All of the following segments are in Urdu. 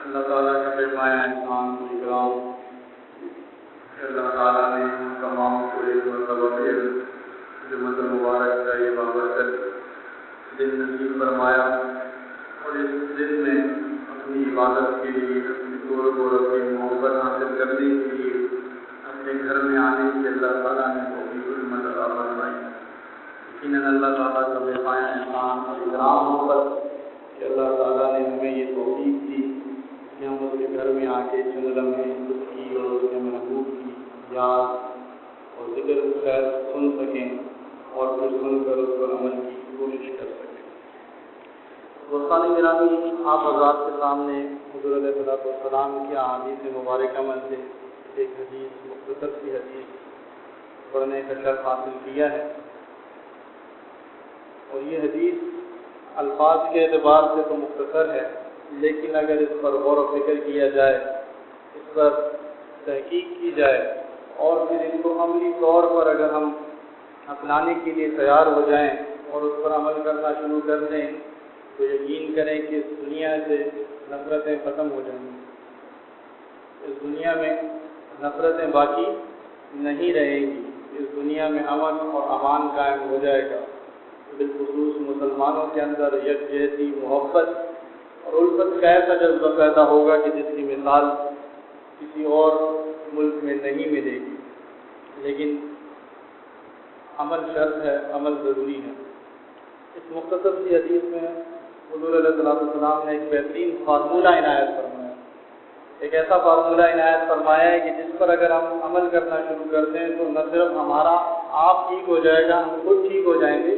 اللہ تعالیٰ کا پیمایا انسان کو اکرام کہ اللہ تعالیٰ نے تمام کو ایک مرتبہ پھر جمعۃ المبارک کا یہ بابرکت دن نصیب فرمایا اور اس دن میں اپنی عبادت کے لیے اپنی قرب اور اپنی محبت حاصل کرنے کے لیے اپنے گھر میں آنے کی اللہ تعالیٰ نے توفیق الحمد عطا فرمائی۔ یقیناً اللہ تعالیٰ کا پیمایا انسان کو اکرام ہو کر کہ اللہ تعالیٰ نے ہمیں یہ توفیق دی کہ ہم اس کے گھر میں آ کے چند لمحے اس کی اور اس کے محبوب کی یاد اور ذکر خیر سن سکیں اور پھر سن کر اس پر عمل کی کوشش کر سکیں۔ دوستان گرامی، آپ حضرات کے سامنے حضور علیہ الصلوۃ والسلام کی احادیث مبارکہ میں سے ایک حدیث، مختصر سی حدیث پڑھنے کا شرف حاصل کیا ہے، اور یہ حدیث الفاظ کے اعتبار سے تو مختصر ہے، لیکن اگر اس پر غور و فکر کیا جائے، اس پر تحقیق کی جائے اور پھر اس کو عملی طور پر اگر ہم اپنانے کے لیے تیار ہو جائیں اور اس پر عمل کرنا شروع کر دیں تو یقین کریں کہ اس دنیا سے نفرتیں ختم ہو جائیں گی، اس دنیا میں نفرتیں باقی نہیں رہیں گی، اس دنیا میں امن اور امان قائم ہو جائے گا۔ بالخصوص مسلمانوں کے اندر یکجہتی، محبت اور الفت کا ایسا جذبہ پیدا ہوگا کہ جس کی مثال کسی اور ملک میں نہیں ملے گی۔ لیکن عمل شرط ہے، عمل ضروری ہے۔ اس مختصر سی حدیث میں حضور علیہ السلام نے ایک بہترین فارمولہ عنایت فرمایا، ایک ایسا فارمولہ عنایت فرمایا ہے کہ جس پر اگر ہم عمل کرنا شروع کر دیں تو نہ صرف ہمارا آپ ٹھیک ہو جائے گا، ہم خود ٹھیک ہو جائیں گے،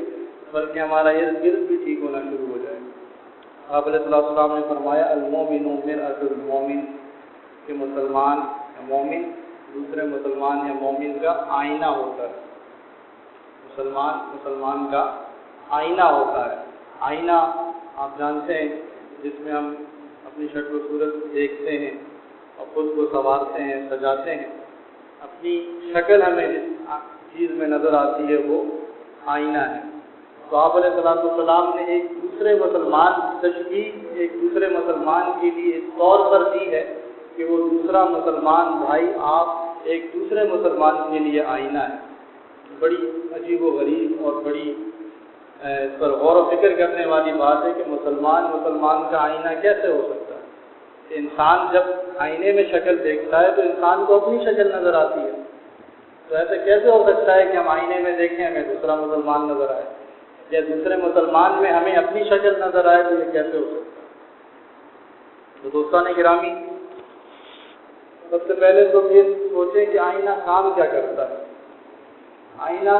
بلکہ ہمارا ارد گرد بھی ٹھیک ہونا شروع ہو جائے گا۔ آپ علیہ السلام نے فرمایا المومن مرآۃ المومن، کہ مسلمان یا مومن دوسرے مسلمان یا مومن کا آئینہ ہوتا ہے۔ مسلمان کا آئینہ ہوتا ہے۔ آئینہ آپ جانتے ہیں جس میں ہم اپنی شکل و صورت دیکھتے ہیں اور خود کو سنوارتے ہیں، سجاتے ہیں۔ اپنی شکل ہمیں جس چیز میں نظر آتی ہے وہ آئینہ ہے۔ تو آپ علیہ السلام نے ایک دوسرے مسلمان کی تشبیہ ایک دوسرے مسلمان کے لیے اس طور پر دی ہے کہ وہ دوسرا مسلمان بھائی آپ ایک دوسرے مسلمان کے لیے آئینہ ہے۔ بڑی عجیب و غریب اور بڑی اس پر غور و فکر کرنے والی بات ہے کہ مسلمان کا آئینہ کیسے ہو سکتا ہے کہ انسان جب آئینے میں شکل دیکھتا ہے تو انسان کو اپنی شکل نظر آتی ہے، تو ایسے کیسے ہو سکتا ہے کہ ہم آئینے میں دیکھیں ہمیں دوسرا مسلمان نظر آئے، یا دوسرے مسلمان میں ہمیں اپنی شکل نظر آئے، تو یہ کیسے ہو سکتا ہے؟ تو دوستان گرامی، سب سے پہلے تو یہ سوچیں کہ آئینہ کام کیا کرتا ہے، آئینہ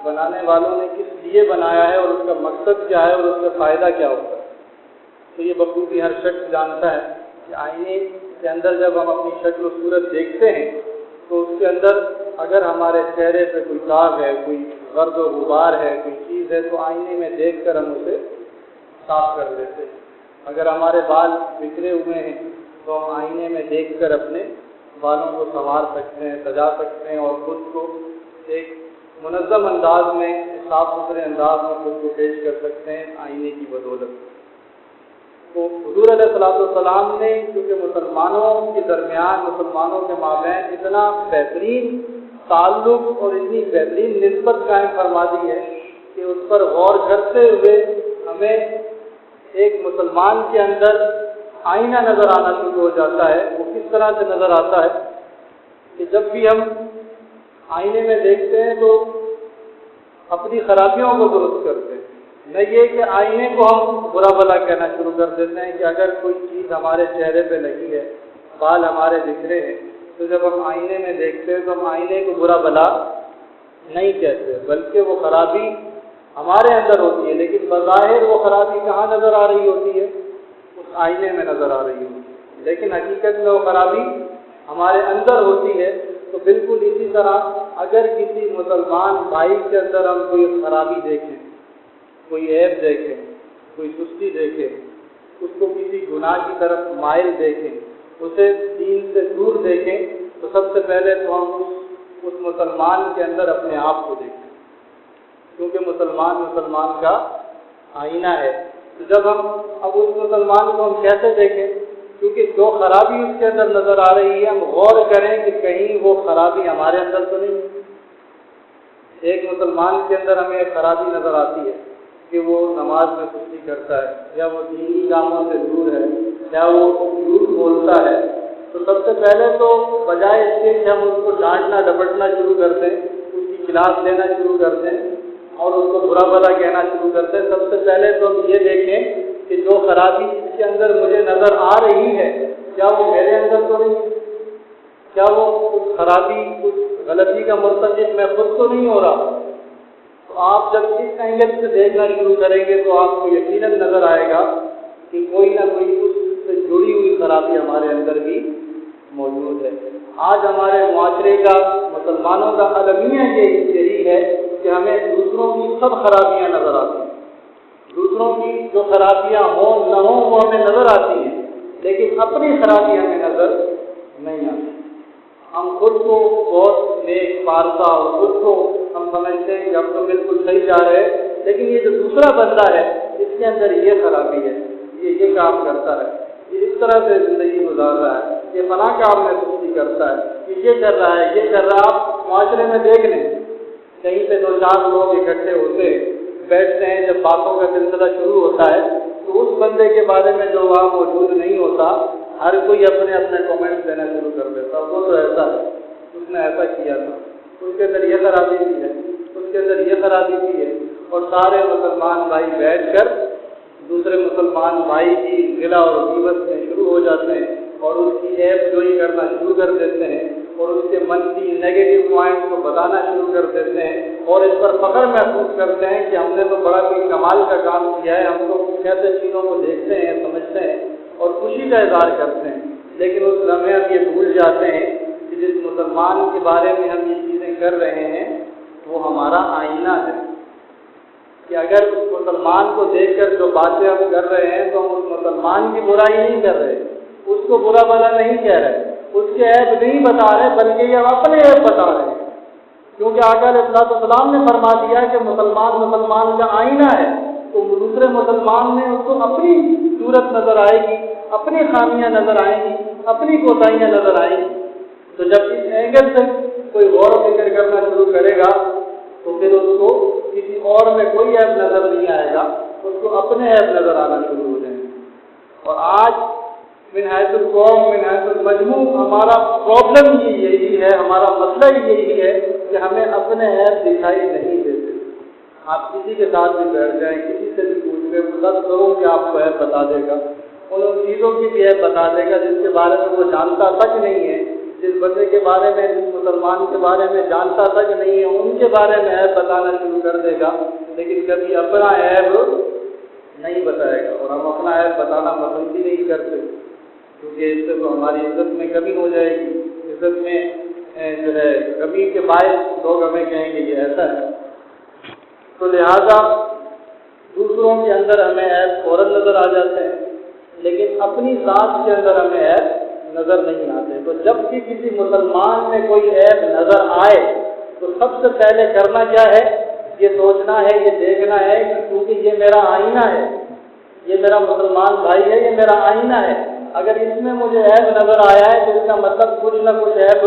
بنانے والوں نے کس لیے بنایا ہے اور اس کا مقصد کیا ہے اور اس کا فائدہ کیا ہوتا ہے۔ تو یہ بخوبی ہر شخص جانتا ہے کہ آئینے کے اندر جب ہم اپنی شکل و صورت دیکھتے ہیں تو اس کے اندر اگر ہمارے چہرے پہ کوئی داغ ہے، کوئی غرض و غبار ہے، کوئی چیز ہے، تو آئینے میں دیکھ کر ہم اسے صاف کر دیتے ہیں۔ اگر ہمارے بال بکھرے ہوئے ہیں تو ہم آئینے میں دیکھ کر اپنے بالوں کو سنوار سکتے ہیں، سجا سکتے ہیں اور خود کو ایک منظم انداز میں، صاف ستھرے انداز میں خود کو پیش کر سکتے ہیں آئینے کی بدولت۔ تو حضور علیہ السلام نے کیونکہ مسلمانوں کے درمیان، مسلمانوں کے مابین اتنا بہترین تعلق اور اتنی بہترین نسبت قائم فرما دی ہے کہ اس پر غور کرتے ہوئے ہمیں ایک مسلمان کے اندر آئینہ نظر آنا شروع ہو جاتا ہے۔ وہ کس طرح سے نظر آتا ہے کہ جب بھی ہم آئینے میں دیکھتے ہیں تو اپنی خرابیوں کو درست کرتے ہیں، نہ یہ کہ آئینے کو ہم برا بھلا کہنا شروع کر دیتے ہیں کہ اگر کوئی چیز ہمارے چہرے پہ لگی ہے، بال ہمارے بکھرے ہیں، تو جب ہم آئینے میں دیکھتے ہیں تو ہم آئینے کو برا بھلا نہیں کہتے، بلکہ وہ خرابی ہمارے اندر ہوتی ہے، لیکن بظاہر وہ خرابی کہاں نظر آ رہی ہوتی ہے؟ اس آئینے میں نظر آ رہی ہوتی ہے، لیکن حقیقت میں وہ خرابی ہمارے اندر ہوتی ہے۔ تو بالکل اسی طرح اگر کسی مسلمان بھائی کے اندر ہم کوئی خرابی دیکھیں، کوئی عیب دیکھیں، کوئی سستی دیکھیں، اس کو کسی گناہ کی طرف مائل دیکھیں، اسے دین سے دور دیکھیں، تو سب سے پہلے تو ہم اس مسلمان کے اندر اپنے آپ کو دیکھیں، کیونکہ مسلمان کا آئینہ ہے۔ تو جب ہم اب اس مسلمان کو ہم کیسے دیکھیں؟ کیونکہ جو خرابی اس کے اندر نظر آ رہی ہے، ہم غور کریں کہ کہیں وہ خرابی ہمارے اندر تو نہیں ہے۔ ایک مسلمان کے اندر ہمیں ایک خرابی نظر آتی ہے کہ وہ نماز میں سستی کرتا ہے، یا وہ دینی کاموں سے دور ہے، یا وہ جھوٹ بولتا ہے، تو سب سے پہلے تو بجائے اس کے کہ ہم اس کو ڈانٹنا ڈپٹنا شروع کر دیں، اس کی کلاس لینا شروع کر دیں اور اس کو برا بھلا کہنا شروع کر دیں، سب سے پہلے تو ہم یہ دیکھیں کہ جو خرابی اس کے اندر مجھے نظر آ رہی ہے، کیا وہ میرے اندر تو نہیں ہے؟ کیا وہ کچھ خرابی، کچھ غلطی کا مرتکب میں خود تو نہیں ہو رہا؟ تو آپ جب اس اینگل سے دیکھنا شروع کریں گے تو آپ کو یقیناً نظر آئے گا کہ کوئی نہ کوئی اس سے جڑی ہوئی خرابی ہمارے اندر بھی موجود ہے۔ آج ہمارے معاشرے کا، مسلمانوں کا المیہ یہی ہے کہ ہمیں دوسروں کی سب خرابیاں نظر آتی ہیں، دوسروں کی جو خرابیاں ہوں نہ ہوں وہ ہمیں نظر آتی ہیں، لیکن اپنی خرابی ہمیں نظر نہیں آتی۔ ہم خود کو بہت نیک پارسا اور خود کو ہم سمجھتے ہیں کہ ہم تو بالکل صحیح جا رہے ہیں، لیکن یہ جو دوسرا بندہ ہے اس کے اندر یہ خرابی ہے، یہ کام کرتا ہے، یہ اس طرح سے زندگی گزار رہا ہے، یہ فلاں کام میں سستی کرتا ہے، یہ کر رہا ہے، یہ کر رہا ہے۔ آپ معاشرے میں دیکھ لیں، کہیں پہ 2-4 لوگ اکٹھے ہوتے ہیں، بیٹھتے ہیں، جب باتوں کا سلسلہ شروع ہوتا ہے تو اس بندے کے بارے میں جو وہاں موجود نہیں ہوتا، ہر کوئی اپنے کامنٹس دینا شروع کر دیتا، وہ تو ایسا ہے، اس نے ایسا کیا تھا، اس کے اندر یہ خرابی بھی ہے، اس کے اندر یہ خرابی بھی ہے، اور سارے مسلمان بھائی بیٹھ کر دوسرے مسلمان بھائی کی غلا اور غیبت میں شروع ہو جاتے ہیں اور اس کی عیب جوئی کرنا شروع کر دیتے ہیں اور اس کے منفی نیگیٹو پوائنٹس کو بتانا شروع کر دیتے ہیں اور اس پر فخر محسوس کرتے ہیں کہ ہم نے تو بڑا کوئی کمال کا کام کیا ہے، ہم تو کیسے چیزوں کو دیکھتے ہیں، سمجھتے ہیں اور خوشی کا اظہار کرتے ہیں، لیکن اس لمحے ہم یہ بھول جاتے ہیں کہ جس مسلمان کے بارے میں ہم یہ چیزیں کر رہے ہیں وہ ہمارا آئینہ ہے، کہ اگر اس مسلمان کو دیکھ کر جو باتیں ہم کر رہے ہیں تو ہم اس مسلمان کی برائی نہیں کر رہے، اس کو برا بھلا نہیں کہہ رہے، اس کے عیب نہیں بتا رہے، بلکہ یہ ہم اپنے عیب بتا رہے ہیں، کیونکہ آقا علیہ السلام نے فرما دیا کہ مسلمان کا آئینہ ہے، تو دوسرے مسلمان نے اس کو اپنی صورت نظر آئے گی، اپنی خامیاں نظر آئیں گی، اپنی کوتاہیاں نظر آئیں گی۔ تو جب اس اینگل سے کوئی غور و فکر کرنا شروع کرے گا تو پھر اس کو کسی اور میں کوئی عیب نظر نہیں آئے گا، اس کو اپنے عیب نظر آنا شروع ہو جائیں گے۔ اور آج من حیث القوم من حیث المجموع ہمارا پرابلم یہی ہے، ہمارا مسئلہ یہی ہے کہ ہمیں اپنے عیب دکھائی نہیں دیتے۔ آپ کسی کے ساتھ بھی بیٹھ جائیں، کسی سے بھی پوچھ لیں، 10 لوگوں کے آپ کو عیب بتا دے گا، ان چیزوں کی بھی عیب بتا دے گا جس کے بارے میں وہ جانتا تک نہیں ہے، جس بندے کے بارے میں، جس مسلمان کے بارے میں جانتا تک نہیں ہے، ان کے بارے میں عیب بتانا شروع کر دے گا، لیکن کبھی اپنا عیب نہیں بتائے گا۔ اور ہم اپنا عیب بتانا پسند بھی نہیں کرتے، کیونکہ اس سے تو ہماری عزت میں کمی ہو جائے گی، عزت میں جو ہے کمی کے باعث لوگ ہمیں کہیں گے یہ ایسا ہے۔ تو لہذا دوسروں کے اندر ہمیں عیب فوراً نظر آ جاتے ہیں، لیکن اپنی ذات کے اندر ہمیں عیب نظر نہیں آتے۔ تو جب بھی کسی مسلمان میں کوئی عیب نظر آئے تو سب سے پہلے کرنا کیا ہے؟ یہ سوچنا ہے، یہ دیکھنا ہے کہ کیونکہ یہ میرا آئینہ ہے، یہ میرا مسلمان بھائی ہے، یہ میرا آئینہ ہے، اگر اس میں مجھے عیب نظر آیا ہے تو اس کا مطلب کچھ نہ کچھ عیب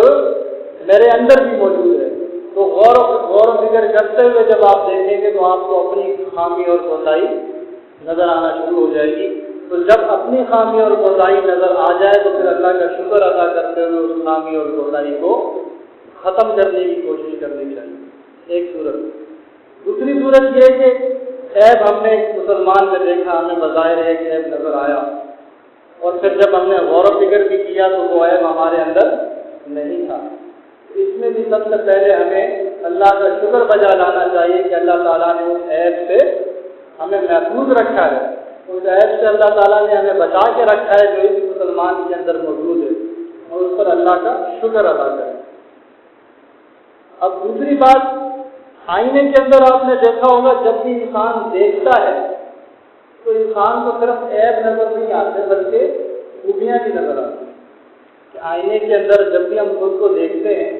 میرے اندر بھی موجود ہے۔ تو غور و فکر کرتے ہوئے جب آپ دیکھیں گے تو آپ کو اپنی خامی اور کوتاہی نظر آنا شروع ہو جائے گی۔ تو جب اپنی خامی اور کوتاہی نظر آ جائے تو پھر اللہ کا شکر ادا کرتے ہوئے اس خامی اور کوتاہی کو ختم کرنے کی کوشش کرنی چاہیے، ایک صورت۔ دوسری صورت یہ ہے کہ عیب ہم نے ایک مسلمان میں دیکھا، ہمیں بظاہر ایک عیب نظر آیا، اور پھر جب ہم نے غور و فکر بھی کیا تو وہ عیب ہمارے اندر نہیں تھا۔ اس میں بھی سب سے پہلے ہمیں اللہ کا شکر بجا لانا چاہیے کہ اللہ تعالیٰ نے اس عیب سے ہمیں محفوظ رکھا ہے، اس عیب سے اللہ تعالیٰ نے ہمیں بچا کے رکھا ہے جو اس مسلمان کے اندر موجود ہے، اور اس پر اللہ کا شکر ادا کریں۔ اب دوسری بات، آئینے کے اندر آپ نے دیکھا ہوگا جب بھی انسان دیکھتا ہے تو انسان کو صرف عیب نظر نہیں آتے بلکہ خوبیاں بھی نظر آتی ہیں۔ کہ آئینے کے اندر جب بھی ہم خود کو دیکھتے ہیں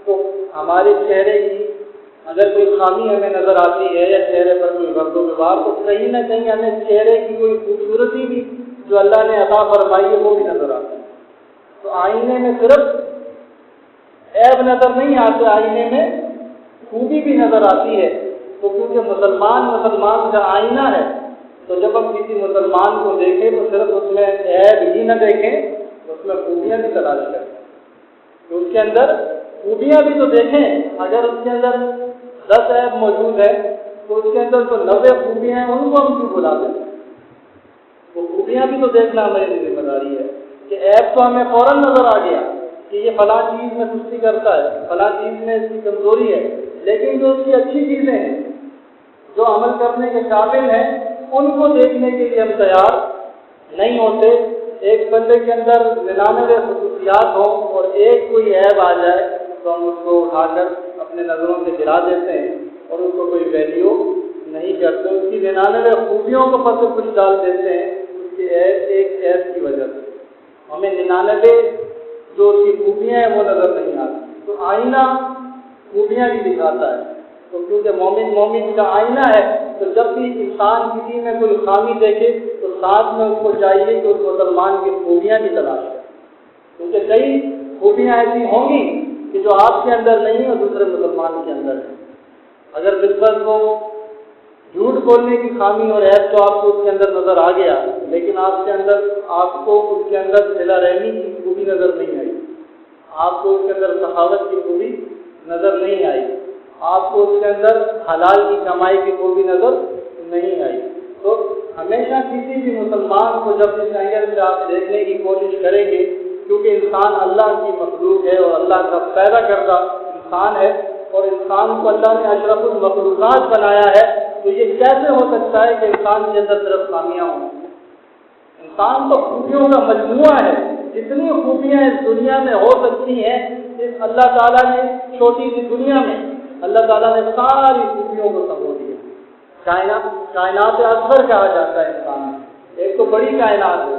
تو ہمارے چہرے کی اگر کوئی خامی ہمیں نظر آتی ہے یا چہرے پر کوئی غرض و غبار، تو کہیں نہ کہیں ہمیں چہرے کی کوئی خوبصورتی بھی جو اللہ نے عطا فرمائی ہے وہ بھی نظر آتی ہے۔ تو آئینے میں صرف عیب نظر نہیں آتے، آئینے میں خوبی بھی نظر آتی ہے۔ تو کیونکہ مسلمان کا آئینہ ہے، تو جب ہم کسی مسلمان کو دیکھیں تو صرف اس میں عیب ہی نہ دیکھیں، اس میں خوبیاں بھی تلاش کریں، تو اس کے اندر خوبیاں بھی تو دیکھیں۔ اگر اس کے اندر 10 عیب موجود ہے تو اس کے اندر تو 90 خوبیاں ہیں، ان کو ہم کیوں بلا دیتے ہیں؟ وہ خوبیاں بھی تو دیکھنا ہماری ذمہ داری ہے۔ کہ عیب تو ہمیں فوراً نظر آ گیا کہ یہ فلاں چیز میں سستی کرتا ہے، فلاں چیز میں اس کی کمزوری ہے، لیکن جو اس کی اچھی چیزیں ہیں جو عمل کرنے کے قابل ہیں ان کو دیکھنے کے لیے ہم تیار نہیں ہوتے۔ ایک بندے کے اندر 99 خصوصیات ہوں اور ایک کوئی عیب آ جائے تو ہم اس کو اٹھا کر اپنے نظروں سے گرا دیتے ہیں اور اس کو کوئی ویلیو نہیں کرتے، اس کی 99 خوبیوں کو پس کچھ ڈال دیتے ہیں اس کے ایک عیب کی وجہ سے۔ ہمیں 99 جو اس کی خوبیاں ہیں وہ نظر نہیں آتی۔ تو آئینہ خوبیاں بھی دکھاتا ہے، تو کیونکہ مومن کا آئینہ ہے تو جب بھی انسان کسی میں کوئی خامی دیکھے تو ساتھ میں اس کو چاہیے کہ اس مسلمان کی خوبیاں بھی تلاش کرے، کیونکہ کئی خوبیاں ایسی ہوں گی کہ جو آپ کے اندر نہیں اور دوسرے مسلمان کے اندر ہے۔ اگر بالکل وہ جھوٹ بولنے کی خامی اور عیب تو آپ کو اس کے اندر نظر آ گیا، لیکن آپ کو اس کے اندر صلہ رحمی کی خوبی نظر نہیں آئی، آپ کو اس کے اندر سخاوت کی خوبی نظر نہیں آئی، آپ کو اس کے اندر حلال کی کمائی کی خوبی نظر نہیں آئی۔ تو ہمیشہ کسی بھی مسلمان کو جب اس اینگل سے آپ دیکھنے کی کوشش کریں گے، کیونکہ انسان اللہ کی مخلوق ہے اور اللہ کا پیدا کردہ انسان ہے، اور انسان کو اللہ نے اشرف المخلوقات بنایا ہے، تو یہ کیسے ہو سکتا ہے کہ انسان کے اندر صرف خامیاں ہوں؟ انسان تو خوبیوں کا مجموعہ ہے، جتنی خوبیاں اس دنیا میں ہو سکتی ہیں اس اللہ تعالیٰ نے چھوٹی سی دنیا میں اللہ تعالیٰ نے ساری خوبیوں کو سمو دیا۔ کائنات اصغر کہا جاتا ہے انسان میں۔ ایک تو بڑی کائنات ہے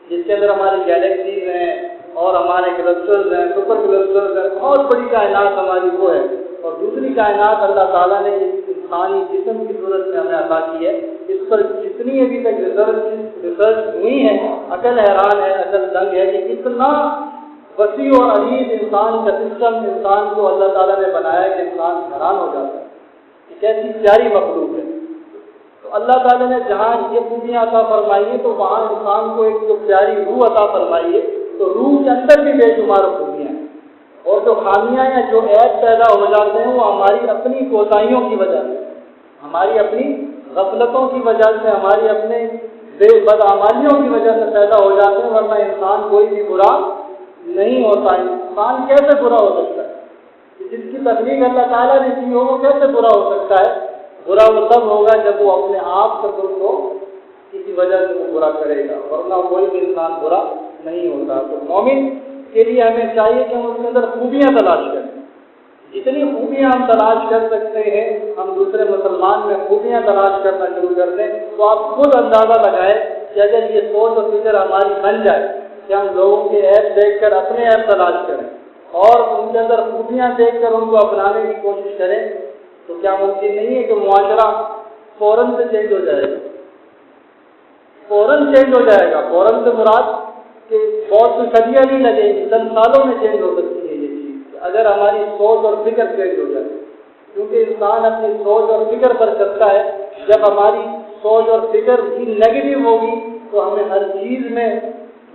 جس کے اندر ہماری گیلیکسیز ہیں اور ہمارے کلسٹرز ہیں، سپر کلسٹرز ہیں، بہت بڑی کائنات ہماری وہ ہے، اور دوسری کائنات اللہ تعالیٰ نے اس انسانی جسم کی صورت میں ہمیں عطا کی ہے۔ اس پر جتنی ابھی تک ریسرچ ہوئی ہے، عقل حیران ہے، عقل دنگ ہے کہ کتنا وسیع اور عریض انسان کا سسٹم انسان کو اللہ تعالیٰ نے بنایا کہ انسان حیران ہو جاتا ہے کہ کیسی پیاری مخلوق ہے۔ تو اللہ تعالیٰ نے جہاں یہ خوبیاں عطا فرمائی ہے تو وہاں انسان کو ایک جو پیاری روح عطا فرمائی ہے، تو روح کے اندر بھی بے شمار خوبیاں ہیں، اور جو خامیاں یا جو عیب پیدا ہو جاتے ہیں وہ ہماری اپنی کوتاہیوں کی وجہ سے، ہماری اپنی غفلتوں کی وجہ سے، ہماری اپنے بدعمالیوں کی وجہ سے پیدا ہو جاتے ہیں، ورنہ انسان کوئی بھی برا نہیں ہوتا۔ انسان کیسے برا ہو سکتا ہے؟ جس کی تخلیق اللہ تعالیٰ نے کی ہو وہ کیسے برا ہو سکتا ہے؟ برا وہ تب ہوگا جب وہ اپنے آپ سے خود کو کسی وجہ سے وہ برا کرے گا، ورنہ کوئی بھی انسان برا نہیں ہوتا۔ تو مومن کے لیے ہمیں چاہیے کہ ہم اس کے اندر خوبیاں تلاش کریں، جتنی خوبیاں ہم تلاش کر سکتے ہیں ہم دوسرے مسلمان میں خوبیاں تلاش کرنا شروع کر دیں۔ تو آپ خود اندازہ لگائیں کہ اگر یہ سوچ اور فکر ہماری بن جائے کہ ہم لوگوں کے عیب دیکھ کر اپنے عیب تلاش کریں اور ان کے اندر خوبیاں دیکھ کر ان کو اپنانے کی کوشش کریں، تو کیا ممکن نہیں ہے کہ معاشرہ فوراً سے چینج ہو جائے گا؟ فوراً چینج ہو جائے گا۔ فوراً سے مراد کہ بہت سی صدیاں نہیں لگیں گی، چند سالوں میں چینج ہو سکتی ہے یہ چیز، اگر ہماری سوچ اور فکر چینج ہو جائے، کیونکہ انسان اپنی سوچ اور فکر پر چلتا ہے۔ جب ہماری سوچ اور فکر بھی نیگیٹو ہوگی تو ہمیں ہر چیز میں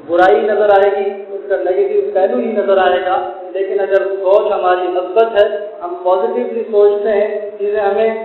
برائی نظر آئے گی، اس کا نیگیٹو پہلو ہی نظر آئے گا۔ لیکن اگر سوچ ہماری مثبت ہے، ہم پازیٹیولی سوچتے ہیں، چیزیں ہمیں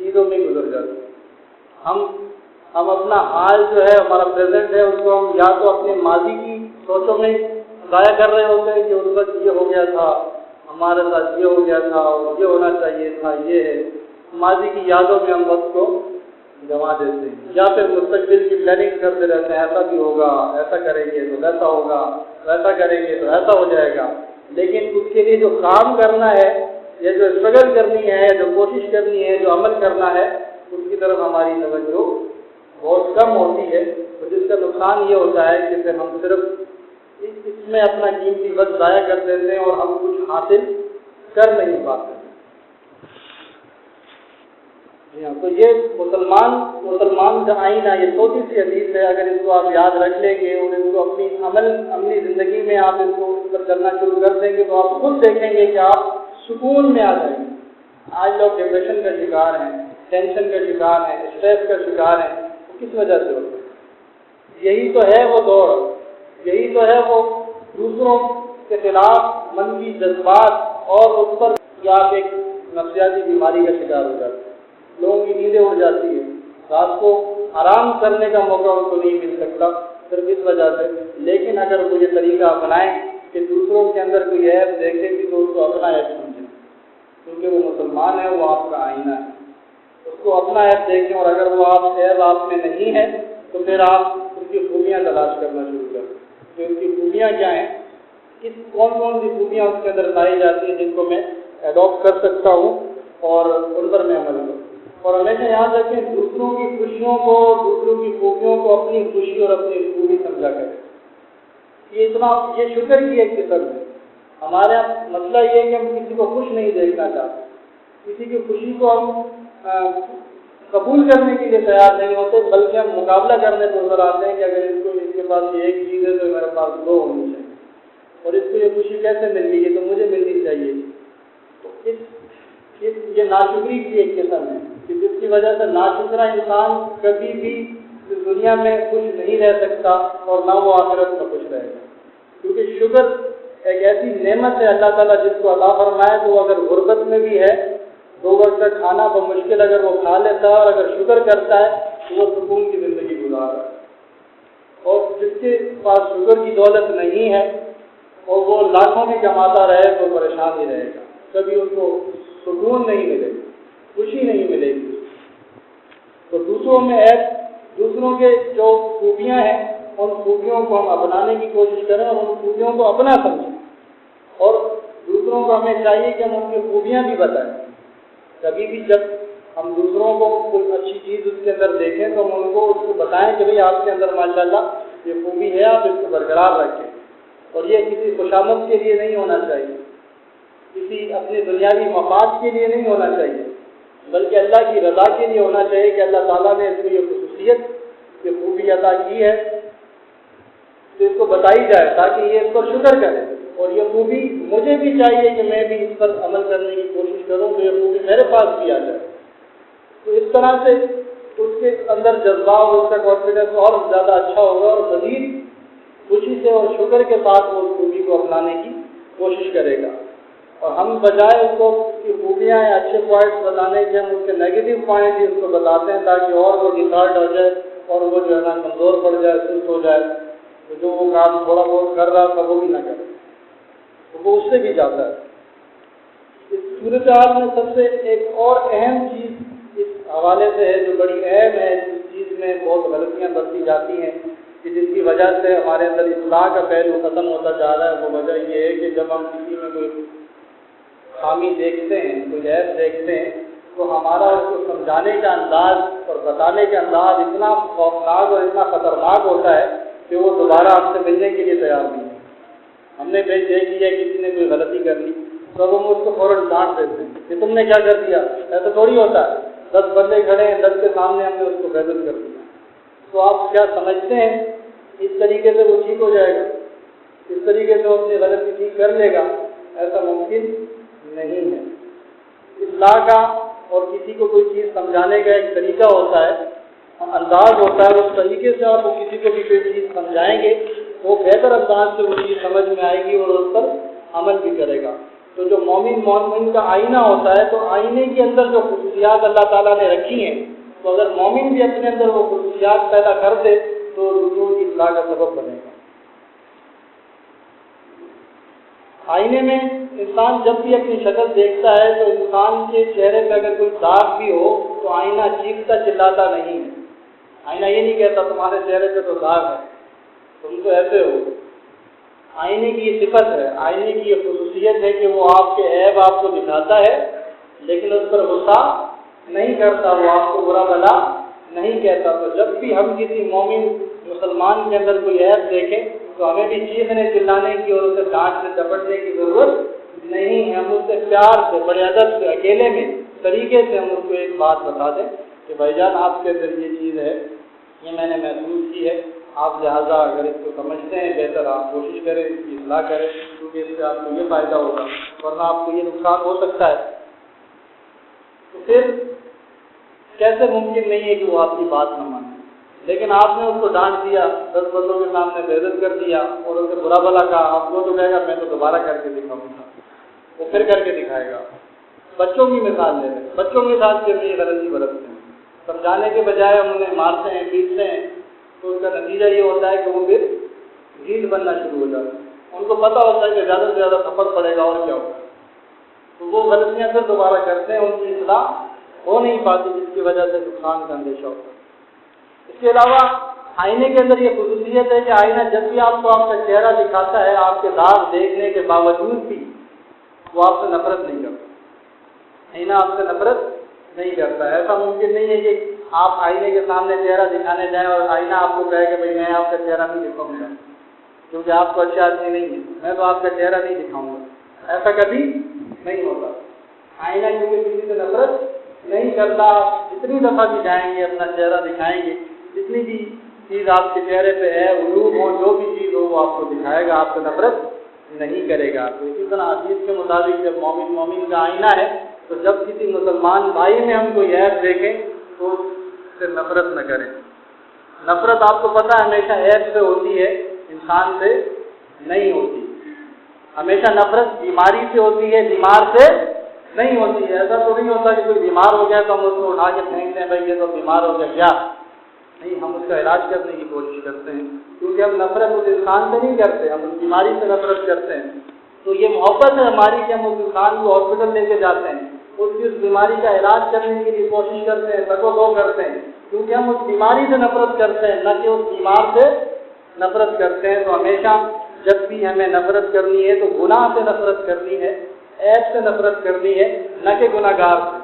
چیزوں میں گزر جاتے ہیں۔ ہم اپنا حال جو ہے، ہمارا پریزنٹ ہے، اس کو ہم یا تو اپنے ماضی کی سوچوں میں ضائع کر رہے ہوتے ہیں کہ اس وقت یہ ہو گیا تھا، ہمارے ساتھ یہ ہو گیا تھا، اور یہ ہونا چاہیے تھا، یہ ہے، ماضی کی یادوں میں ہم وقت کو گنوا دیتے ہیں، یا پھر مستقبل کی پلاننگ کرتے رہتے ہیں، ایسا بھی ہوگا، ایسا کریں گے تو ویسا ہوگا، ویسا کریں گے تو ایسا ہو جائے گا۔ لیکن اس کے لیے جو کام کرنا ہے، یا جو اسٹرگل کرنی ہے، جو کوشش کرنی ہے، جو عمل کرنا ہے، اس کی طرف ہماری توجہ بہت کم ہوتی ہے، اور جس کا نقصان یہ ہوتا ہے کہ پھر ہم صرف اس میں اپنا قیمتی وقت ضائع کر دیتے ہیں اور ہم کچھ حاصل کر نہیں پاتے۔ جی ہاں، تو یہ مسلمان کا آئینہ، یہ چھوٹی سی حدیث ہے، اگر اس کو آپ یاد رکھ لیں گے اور اس کو اپنی عملی زندگی میں آپ اس کو اس پر کرنا شروع کر دیں گے تو آپ خود دیکھیں گے کہ آپ سکون میں آ جائیں گے۔ آج لوگ ڈپریشن کا شکار ہیں، ٹینشن کا شکار ہیں، اسٹریس کا شکار ہیں، وہ کس وجہ سے ہوتے ہیں؟ یہی تو ہے وہ دوڑ، یہی تو ہے وہ دوسروں کے خلاف منفی جذبات، اور اس پر آپ ایک نفسیاتی بیماری کا شکار ہو جاتے ہیں۔ لوگوں کی نیندیں اڑ جاتی ہیں، رات کو آرام کرنے کا موقع ان کو نہیں مل سکتا صرف اس وجہ سے۔ لیکن اگر وہ یہ طریقہ اپنائیں کہ دوسروں کے اندر کوئی عیب دیکھیں بھی تو اس کو اپنا عیب سمجھیں، کیونکہ وہ مسلمان ہے، وہ آپ کا آئینہ ہے، اس کو اپنا عیب دیکھیں، اور اگر وہ عیب آپ میں نہیں ہے تو پھر آپ اس کی خوبیاں تلاش کرنا شروع کریں کہ اس کی خوبیاں کیا ہیں، کون سی خوبیاں اس کے اندر پائی جاتی ہیں جن کو میں اڈاپٹ کر سکتا ہوں اور ان پر میں عمل کروں۔ اور ہمیشہ یاد رکھیں، دوسروں کی خوشیوں کو، دوسروں کی خوبیوں کو اپنی خوشی اور اپنی خوبی سمجھا کریں۔ یہ شکر کی ایک قسم ہے۔ ہمارا مسئلہ یہ ہے کہ ہم کسی کو خوش نہیں دیکھنا چاہتے، کسی کی خوشی کو ہم قبول کرنے کے لیے تیار نہیں ہوتے، بلکہ ہم مقابلہ کرنے کو نظر آتے ہیں کہ اگر اس کے پاس یہ ایک چیز ہے تو میرے پاس دو ہونی چاہیے، اور اس کو یہ خوشی کیسے مل گئی ہے تو مجھے ملنی چاہیے۔ تو یہ ناشکری کی ایک قسم ہے کہ جس کی وجہ سے ناشکرا انسان کبھی بھی اس دنیا میں خوش نہیں رہ سکتا اور نہ وہ آخرت میں خوش رہے گا، کیونکہ شکر ایک ایسی نعمت ہے اللہ تعالیٰ جس کو عطا فرمائے تو وہ اگر غربت میں بھی ہے، 2 وقت کا کھانا بمشکل اگر وہ کھا لیتا ہے اور اگر شکر کرتا ہے تو وہ سکون کی زندگی گزار رہا ہے۔ اور جس کے پاس شکر کی دولت نہیں ہے اور وہ لاکھوں بھی کماتا رہے تو پریشان ہی رہے گا، کبھی اس کو سکون نہیں ملے گی، خوشی نہیں ملے گی۔ تو دوسروں میں دوسروں کے جو خوبیاں ہیں ان خوبیوں کو ہم اپنانے کی کوشش کریں اور ان خوبیوں کو اپنا سمجھیں، اور دوسروں کو ہمیں چاہیے کہ ہم ان کی خوبیاں بھی بتائیں۔ کبھی بھی جب ہم دوسروں کو کوئی اچھی چیز اس کے اندر دیکھیں تو ہم ان کو اس کو بتائیں کہ بھئی آپ کے اندر ماشاءاللہ یہ خوبی ہے، آپ اس کو برقرار رکھیں، اور یہ کسی خوشامد کے لیے نہیں ہونا چاہیے، کسی اپنے دنیاوی مفاد کے لیے نہیں ہونا چاہیے، بلکہ اللہ کی رضا کے لیے ہونا چاہیے کہ اللہ تعالیٰ نے اس کو یہ خصوصیت، یہ خوبی عطا کی ہے تو اس کو بتائی جائے تاکہ یہ اس پر شکر کرے، اور یہ خوبی مجھے بھی چاہیے کہ میں بھی اس پر عمل کرنے کی کوشش کروں تو یہ خوبی میرے پاس بھی آ جائے۔ تو اس طرح سے اس کے اندر جذبہ اور اس کا کانفیڈنس اور زیادہ اچھا ہوگا، اور مزید خوشی سے اور شکر کے ساتھ وہ اس خوبی کو اپنانے کی کوشش کرے گا۔ اور ہم بجائے اس کو اس کی خوبیاں یا اچھے پوائنٹس بتانے کے، ہم اس کے نیگیٹو پوائنٹ ہی اس کو بتاتے ہیں تاکہ اور وہ ڈسہارٹ ہو جائے اور وہ جو ہے نا کمزور پڑ جائے، سست ہو جائے، تو جو وہ کام تھوڑا بہت کر رہا تھا وہ بھی نہ کرے، تو وہ اس سے بھی جاتا ہے۔ اس صورتحال میں سب سے ایک اور اہم چیز اس حوالے سے ہے جو بڑی اہم ہے، جس چیز میں بہت غلطیاں برتی جاتی ہیں کہ جس کی وجہ سے ہمارے اندر اصلاح کا پہلو ختم ہوتا جا رہا ہے، وہ وجہ یہ ہے کہ جب ہم کسی میں کوئی خامی دیکھتے ہیں، کوئی عیب دیکھتے ہیں، تو ہمارا اس کو سمجھانے کا انداز اور بتانے کا انداز اتنا خوفناک اور اتنا خطرناک ہوتا ہے کہ وہ دوبارہ ہم سے ملنے کے لیے تیار نہیں ہے۔ ہم نے دیکھ لیا کسی نے کوئی غلطی کر لی تو ہم اس کو فوراً ڈانٹ دیتے ہیں کہ تم نے کیا کر دیا، ایسا تھوڑی ہوتا ہے، 10 بندے کھڑے ہیں، 10 کے سامنے ہم نے اس کو بےعزت کر دیا، تو آپ کیا سمجھتے ہیں اس طریقے سے وہ ٹھیک ہو جائے گا، اس طریقے سے وہ اپنی غلطی ٹھیک کر لے گا؟ ایسا ممکن نہیں ہے۔ اصلاح کا اور کسی کو کوئی چیز سمجھانے کا ایک طریقہ ہوتا ہے، انداز ہوتا ہے، اس طریقے سے آپ کسی کو بھی کوئی چیز سمجھائیں گے تو بہتر انداز سے وہ چیز سمجھ میں آئے گی اور اس پر عمل بھی کرے گا۔ تو جو مومن کا آئینہ ہوتا ہے، تو آئینے کے اندر جو خصوصیات اللہ تعالیٰ نے رکھی ہیں، تو اگر مومن بھی اپنے اندر وہ خصوصیات پیدا کر دے تو رجوع کی اصلاح کا سبب بنے گا۔ آئینے میں انسان جب بھی اپنی شکل دیکھتا ہے تو انسان کے چہرے پہ اگر کوئی داغ بھی ہو تو آئینہ چیختا چلاتا نہیں ہے۔ آئینہ یہ نہیں کہتا تمہارے چہرے پہ تو داغ ہے، تم تو ایسے ہو۔ آئینے کی یہ صفت ہے، آئینے کی یہ خصوصیت ہے کہ وہ آپ کے عیب آپ کو دکھاتا ہے لیکن اس پر غصہ نہیں کرتا، وہ آپ کو برا بھلا نہیں کہتا۔ تو جب بھی ہم کسی مومن مسلمان کے اندر کوئی عیب دیکھیں تو ہمیں بھی چیخنے چلانے کی اور اسے ڈانٹنے ڈپٹنے کی ضرورت نہیں ہے۔ ہم اس سے پیار سے، بڑے ادب سے، اکیلے میں طریقے سے ہم اس کو ایک بات بتا دیں کہ بھائی جان آپ کے اندر یہ چیز ہے، یہ میں نے محسوس کی ہے، آپ لہٰذا اگر اس کو سمجھتے ہیں بہتر آپ کوشش کریں، اس کی اصلاح کریں، کیونکہ اس سے آپ کو یہ فائدہ ہوگا ورنہ آپ کو یہ نقصان ہو سکتا ہے۔ تو پھر کیسے ممکن نہیں ہے کہ وہ آپ کی بات نہ مانے؟ لیکن آپ نے اس کو ڈانٹ دیا، 10 بندوں کے سامنے بے عزت کر دیا اور اسے برا بھلا کہا، آپ کو تو کہے گا میں تو دوبارہ کر کے دکھاؤں گا، وہ پھر کر کے دکھائے گا۔ بچوں کی مثال لے لیں، بچوں کے ساتھ کے لیے غلطی برتتے ہیں، سمجھانے کے بجائے ہم انہیں مارتے ہیں، پیٹتے ہیں، تو اس کا نتیجہ یہ ہوتا ہے کہ وہ پھر ضد بننا شروع ہو جاتا ہے۔ ان کو پتہ ہوتا ہے کہ زیادہ سے زیادہ تھپڑ پڑے گا اور کیا ہوگا، تو وہ غلطیاں پھر دوبارہ کرتے ہیں، ان کی اصلاح ہو نہیں پاتی، جس کی وجہ سے نقصان کا اندیشہ ہوتا ہے۔ اس کے علاوہ آئینے کے اندر یہ خصوصیت ہے کہ آئینہ جب بھی آپ کو آپ کا چہرہ دکھاتا ہے، آپ کے داغ دیکھنے کے باوجود بھی وہ آپ سے نفرت نہیں کرتا، آئینہ آپ سے نفرت نہیں کرتا۔ ایسا ممکن نہیں ہے کہ آپ آئینے کے سامنے چہرہ دکھانے جائیں اور آئینہ آپ کو کہے کہ بھائی میں آپ کا چہرہ نہیں دکھاؤں گا کیونکہ آپ کو اچھا آدمی نہیں ہے، میں تو آپ کا چہرہ نہیں دکھاؤں گا، ایسا کبھی نہیں ہوتا۔ آئینہ کیونکہ کسی سے نفرت نہیں کرتا، جتنی دفعہ بھی جائیں گے اپنا چہرہ دکھائیں گے، جتنی بھی چیز آپ کے چہرے پہ ہے، عیوب ہو، جو بھی چیز ہو وہ آپ کو دکھائے گا، آپ سے نفرت نہیں کرے گا۔ تو اسی طرح حدیث کے مطابق جب مومن کا آئینہ ہے تو جب کسی مسلمان بھائی میں ہم کوئی عیب دیکھیں تو اس سے نفرت نہ کریں۔ نفرت آپ کو پتہ ہے ہمیشہ عیب سے ہوتی ہے، انسان سے نہیں ہوتی۔ ہمیشہ نفرت بیماری سے ہوتی ہے، بیمار سے نہیں ہوتی ہے۔ ایسا تو نہیں ہوتا کہ کوئی بیمار ہو گیا تو ہم اس کو اٹھا کے پھینکتے ہیں بھائی یہ تو بیمار ہو گیا کیا، نہیں، ہم اس کا علاج کرنے کی کوشش کرتے ہیں، کیونکہ ہم نفرت اس انسان سے نہیں کرتے، ہم اس بیماری سے نفرت کرتے ہیں۔ تو یہ محبت ہے ہماری کہ ہم اس انسان کو ہاسپٹل لے کے جاتے ہیں، اس کی اس بیماری کا علاج کرنے کے لیے کوشش کرتے ہیں، تگ و دو کرتے ہیں، کیونکہ ہم اس بیماری سے نفرت کرتے ہیں، نہ کہ اس بیمار سے نفرت کرتے ہیں۔ تو ہمیشہ جب بھی ہمیں نفرت کرنی ہے تو گناہ سے نفرت کرنی ہے، عیب سے نفرت کرنی ہے، نہ کہ گناہ گار سے،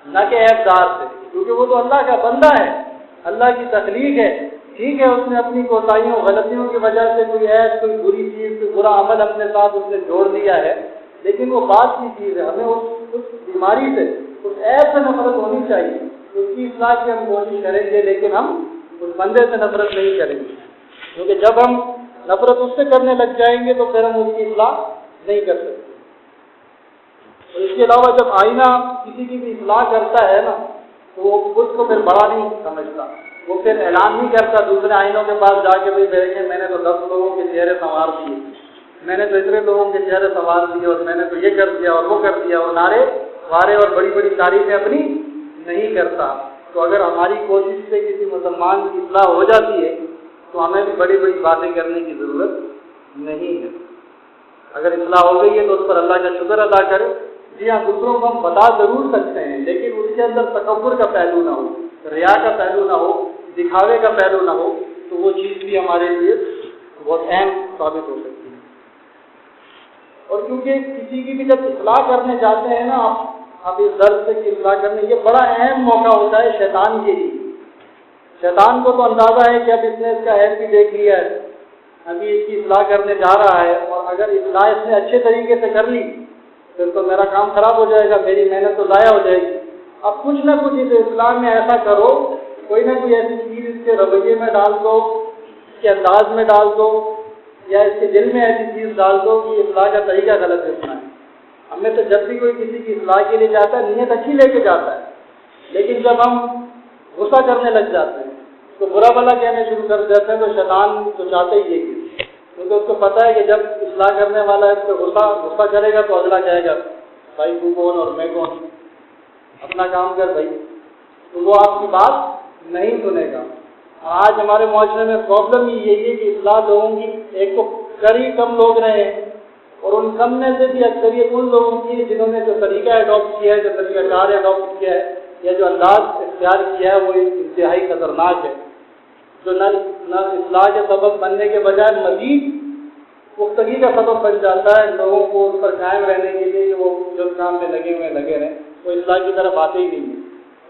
نہ کہ عیب دار سے، کیونکہ وہ تو اللہ کا بندہ ہے، اللہ کی تخلیق ہے۔ ٹھیک ہے اس نے اپنی کوتاہیوں غلطیوں کی وجہ سے کوئی عیب، کوئی بری چیز، کوئی برا عمل اپنے ساتھ اس نے جوڑ لیا ہے، لیکن وہ بات کی چیز ہے، ہمیں اس بیماری سے، اس عیب سے نفرت ہونی چاہیے، اس کی اصلاح کی ہم کوشش کریں گے، لیکن ہم اس بندے سے نفرت نہیں کریں گے، کیونکہ جب ہم نفرت اس سے کرنے لگ جائیں گے تو پھر ہم اس کی اصلاح نہیں کر سکتے۔ اور اس کے علاوہ جب آئینہ کسی کی بھی اصلاح کرتا ہے نا تو وہ خود کو پھر بڑا نہیں سمجھتا، وہ پھر اعلان نہیں کرتا دوسرے آئینوں کے پاس جا کے بھائی دیکھیں میں نے تو 10 لوگوں کے چہرے سنوار دیے، میں نے تو اتنے لوگوں کے چہرے سنوار دیے اور میں نے تو یہ کر دیا اور وہ کر دیا، اور نعرے وارے اور بڑی بڑی تعریفیں اپنی نہیں کرتا۔ تو اگر ہماری کوشش سے کسی مسلمان کی اصلاح ہو جاتی ہے تو ہمیں بھی بڑی بڑی باتیں کرنے کی ضرورت نہیں ہے۔ اگر اصلاح ہو گئی ہے تو اس پر اللہ کا شکر ادا کرے۔ جی ہاں، دوسروں کو ہم بتا ضرور سکتے ہیں لیکن اس کے اندر تکبر کا پہلو نہ ہو، ریا کا پہلو نہ ہو، دکھاوے کا پہلو نہ ہو، تو وہ چیز بھی ہمارے لیے بہت اہم ثابت ہو سکتی ہے۔ اور کیونکہ کسی کی بھی جب اصلاح کرنے جاتے ہیں نا آپ اس درد سے کی اصلاح کرنے، یہ بڑا اہم موقع ہوتا ہے شیطان کے لیے۔ شیطان کو تو اندازہ ہے کہ اب اس نے اس کا عیب بھی دیکھ لیا ہے، ابھی اس کی اصلاح کرنے جا رہا ہے، اور اگر اصلاح اس نے اچھے طریقے سے کر لی پھر تو میرا کام خراب ہو جائے گا، میری محنت تو ضائع ہو جائے گی۔ اب کچھ نہ کچھ اس اصلاح میں ایسا کرو، کوئی نہ کوئی ایسی چیز اس کے رویے میں ڈال دو، اس کے انداز میں ڈال دو، یا اس کے دل میں ایسی چیز ڈال دو کہ اصلاح کا طریقہ غلط ہے اپنا ہے۔ ہمیں تو جب بھی کوئی کسی کی اصلاح کے لیے جاتا ہے نیت اچھی لے کے جاتا ہے، لیکن جب ہم غصہ کرنے لگ جاتے ہیں تو برا بھلا کہنے شروع کر دیتے ہیں تو شیطان تو چاہتے ہی ہے کیونکہ اس کو پتہ ہے کہ جب اصلاح کرنے والا اس پہ غصہ کرے گا تو اگلا کہے گا بھائی تو کون اور میں کون، اپنا کام کر بھائی، تو وہ آپ کی بات نہیں سنے گا۔ آج ہمارے معاشرے میں پرابلم ہی یہی ہے کہ اصلاح لوگوں کی ایک تو کر ہی کم لوگ رہے ہیں، اور ان کم میں سے بھی اکثریت ان لوگوں کی جنہوں نے جو طریقہ اڈاپٹ کیا ہے، جو طریقہ کار اڈاپٹ کیا ہے، یا جو انداز اختیار کیا ہے وہ انتہائی خطرناک ہے، جو نہ اصلاح کے سبب بننے کے بجائے مزید پختگی کا سبب بن جاتا ہے لوگوں کو اس پر قائم رہنے کے لیے کہ وہ جو کام میں لگے رہیں، وہ اصلاح کی طرف آتے ہی نہیں ہیں۔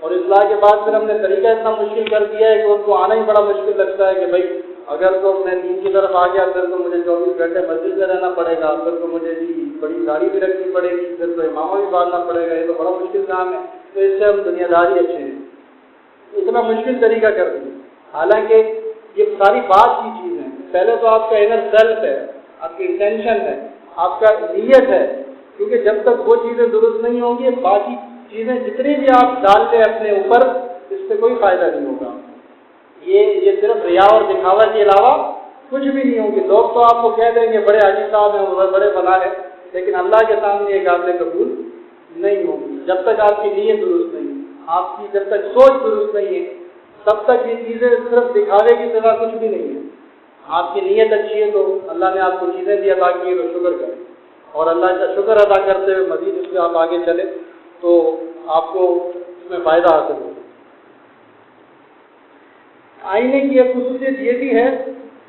اور اصلاح کے بعد پھر ہم نے طریقہ اتنا مشکل کر دیا ہے کہ ان کو آنا ہی بڑا مشکل لگتا ہے کہ بھائی اگر تو میں دین کی طرف آ گیا پھر تو مجھے 24 گھنٹے مسجد میں رہنا پڑے گا، پھر تو مجھے بڑی گاڑی بھی رکھنی پڑے گی، پھر تو امامہ بھی باندھنا پڑے گا، یہ تو بڑا مشکل کام ہے، تو اس سے ہم دنیا داری اچھے ہیں، اتنا مشکل طریقہ کر دیا۔ حالانکہ یہ ساری بات کی چیز ہے، پہلے تو آپ کا انر سیلف ہے، آپ کی انٹینشن ہے، آپ کا نیت ہے، کیونکہ جب تک وہ چیزیں درست نہیں ہوں گی باقی چیزیں جتنی بھی آپ ڈال لیں اپنے اوپر اس سے کوئی فائدہ نہیں ہوگا۔ یہ صرف ریا اور دکھاوا کے علاوہ کچھ بھی نہیں ہوگی۔ لوگ تو آپ کو کہہ دیں گے بڑے حاجی صاحب ہیں، بڑے فلاں ہیں، لیکن اللہ کے سامنے یہ قابل قبول نہیں ہوگی جب تک آپ کی نیت درست نہیں ہے، آپ کی جب تک سوچ درست نہیں ہے تب تک یہ چیزیں صرف دکھاوے کی سوا کچھ بھی نہیں ہے۔ آپ کی نیت اچھی ہے تو اللہ نے آپ کو چیزیں دی عطا کی تو شکر کریں، اور اللہ کا شکر ادا کرتے ہوئے مزید اس سے آپ آگے چلیں تو آپ کو اس میں فائدہ حاصل ہوگا۔ آئینے کی ایک خصوصیت یہ بھی ہے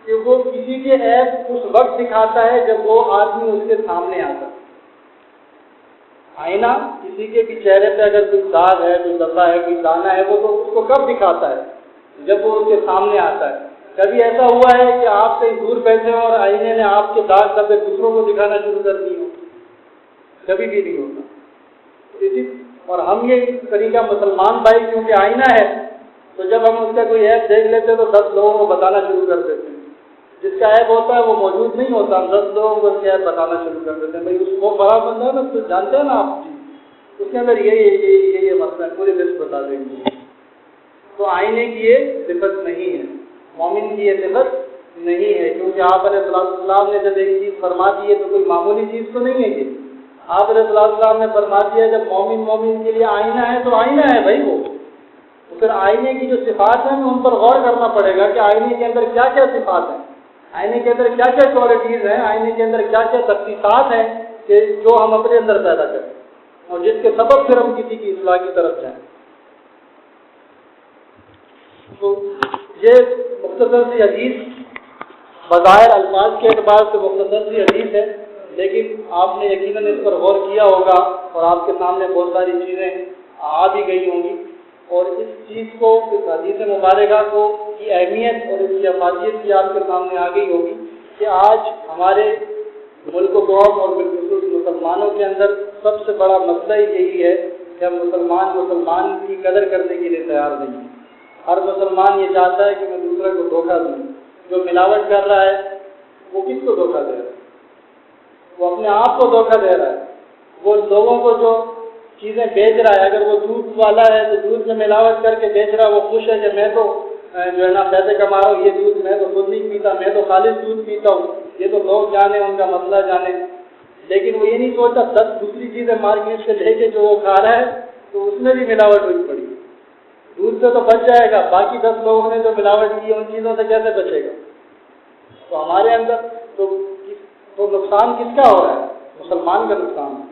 کہ وہ کسی کے عیب اس وقت دکھاتا ہے جب وہ آدمی اس کے سامنے آتا ہے۔ آئینہ کسی کے بھی چہرے پہ اگر کوئی داغ ہے، کوئی دبا ہے، کوئی دانا ہے، وہ تو اس کو کب دکھاتا ہے؟ جب وہ اس کے سامنے آتا ہے۔ کبھی ایسا ہوا ہے کہ آپ کہیں دور بیٹھے ہوں اور آئینے نے آپ کے داغ دبے دوسروں کو دکھانا شروع کر دی ہو؟ کبھی بھی نہیں ہوتا۔ اور ہم یہ طریقہ مسلمان بھائی کیونکہ آئینہ ہے تو جب ہم اس کا کوئی عیب دیکھ لیتے تو 10 لوگوں کو بتانا شروع کر دیتے ہیں۔ جس کا عیب ہوتا ہے وہ موجود نہیں ہوتا، ہم 10 لوگوں کو اس کا عیب بتانا شروع کر دیتے ہیں۔ بھائی اس کو بڑا بندہ ہے نا، تو جانتے ہیں نا آپ، جی اس کے اندر یہ مسئلہ ہے، پوری لسٹ بتا دیں گے۔ تو آئینے کی یہ صفت نہیں ہے، مومن کی یہ صفت نہیں ہے، کیونکہ آپ علیہ السلام نے جب ایک چیز فرما دی ہے تو کوئی معمولی چیز تو نہیں ہے کہ آپ علیہ السلام نے فرما دیا جب مومن کے لیے آئینہ ہے تو آئینہ ہے بھائی وہ، تو پھر آئینے کی جو صفات ہیں ان پر غور کرنا پڑے گا کہ آئینے کے اندر کیا کیا صفات ہیں، آئینے کے اندر کیا کیا کوالٹیز ہیں، آئینے کے اندر کیا کیا تخصیصات ہیں کہ جو ہم اپنے اندر پیدا کریں اور جس کے سبب پھر ہم کسی کی اصلاح کی طرف جائیں۔ تو یہ مختصر سی حدیث بظاہر الفاظ کے اعتبار سے مختصر سی حدیث ہے، لیکن آپ نے یقیناً اس پر غور کیا ہوگا اور آپ کے سامنے بہت ساری چیزیں آ بھی گئی ہوں گی، اور اس چیز کو، اس حدیث مبارکہ کو کی اہمیت اور اس کی افادیت بھی آپ کے سامنے آ گئی ہوگی کہ آج ہمارے ملک و قوم اور بالخصوص مسلمانوں کے اندر سب سے بڑا مسئلہ یہی ہے کہ ہم مسلمان کی قدر کرنے کے لیے تیار نہیں ہیں۔ ہر مسلمان یہ چاہتا ہے کہ میں دوسرے کو دھوکہ دوں۔ جو ملاوٹ کر رہا ہے وہ کس کو دھوکہ دے رہا ہے؟ وہ اپنے آپ کو دھوکہ دے رہا ہے۔ وہ لوگوں کو جو چیزیں بیچ رہا ہے، اگر وہ دودھ والا ہے تو دودھ میں ملاوٹ کر کے بیچ رہا ہے، وہ خوش ہے کہ میں تو جو ہے نا پیسے کما رہا ہوں، یہ دودھ میں تو خود نہیں پیتا، میں تو خالص دودھ پیتا ہوں، یہ تو لوگ جانے، ان کا مسئلہ جانے، لیکن وہ یہ نہیں سوچتا 10 دوسری چیزیں مارکیٹ سے لے کے جو وہ کھا رہا ہے تو اس میں بھی ملاوٹ ہوئی پڑی، دودھ سے تو بچ جائے گا، باقی 10 لوگوں نے جو ملاوٹ کی ان چیزوں سے کیسے بچے گا؟ تو ہمارے اندر تو نقصان کس کا ہو رہا ہے؟ مسلمان کا نقصان ہے۔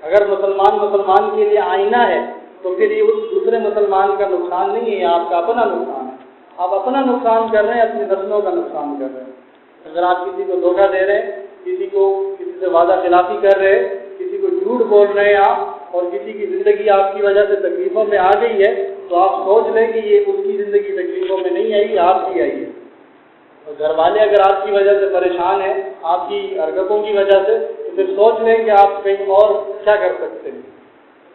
اگر مسلمان کے لیے آئینہ ہے تو پھر یہ اس دوسرے مسلمان کا نقصان نہیں ہے، یہ آپ کا اپنا نقصان ہے۔ آپ اپنا نقصان کر رہے ہیں، اپنی نسلوں کا نقصان کر رہے ہیں۔ اگر آپ کسی کو دھوکہ دے رہے ہیں، کسی سے وعدہ خلافی کر رہے ہیں، کسی کو جھوٹ بول رہے ہیں آپ، اور کسی کی زندگی آپ کی وجہ سے تکلیفوں میں آ گئی ہے تو آپ سوچ لیں کہ یہ اس کی زندگی تکلیفوں میں نہیں آئی، آپ کی آئی ہے۔ اور گھر والے اگر آپ کی وجہ سے پریشان ہیں، آپ کی حرکتوں کی وجہ سے، تو پھر سوچ لیں کہ آپ کہیں اور کیا کر سکتے ہیں۔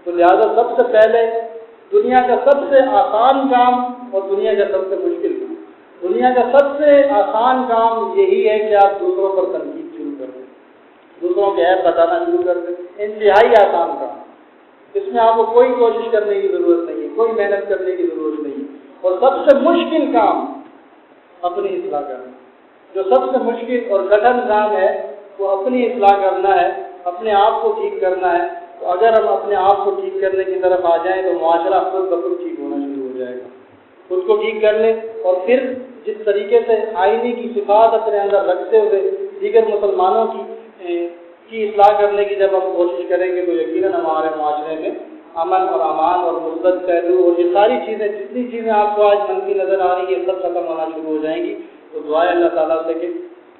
تو لہٰذا سب سے پہلے دنیا کا سب سے آسان کام اور دنیا کا سب سے مشکل کام، دنیا کا سب سے آسان کام یہی ہے کہ آپ دوسروں پر تنقید شروع کر دیں، دوسروں کے عیب بتانا شروع کر دیں۔ انتہائی آسان کام، اس میں آپ کو کوئی کوشش کرنے کی ضرورت نہیں ہے، کوئی محنت کرنے کی ضرورت نہیں ہے، اور سب سے مشکل کام اپنی اصلاح کرنا۔ جو سب سے مشکل اور کٹھن کام ہے وہ اپنی اصلاح کرنا ہے، اپنے آپ کو ٹھیک کرنا ہے۔ تو اگر ہم اپنے آپ کو ٹھیک کرنے کی طرف آ جائیں تو معاشرہ خود بخود ٹھیک ہونا شروع ہو جائے گا۔ خود کو ٹھیک کر لیں اور پھر جس طریقے سے آئینی کی صفات اپنے اندر رکھتے ہوئے دیگر مسلمانوں کی اصلاح کرنے کی جب ہم کوشش کریں گے تو یقیناً ہمارے معاشرے میں امن اور امان اور مثبت پہلو اور یہ ساری چیزیں، جتنی چیزیں آپ کو آج منفی نظر آ رہی ہیں، سب ختم ہونا شروع ہو جائیں گی۔ تو دعائیں اللہ تعالیٰ سے کہ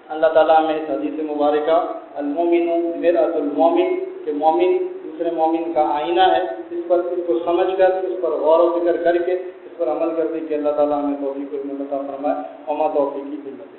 اللہ تعالیٰ ہمیں اس حدیث مبارکہ المومن مرآۃ المومن کہ مومن دوسرے مومن کا آئینہ ہے، اس کو سمجھ کر، اس پر غور و فکر کر کے اس پر عمل کرنے کی اللہ تعالیٰ ہمیں توفیق عطا فرمائے۔ وما توفیقی الا باللہ۔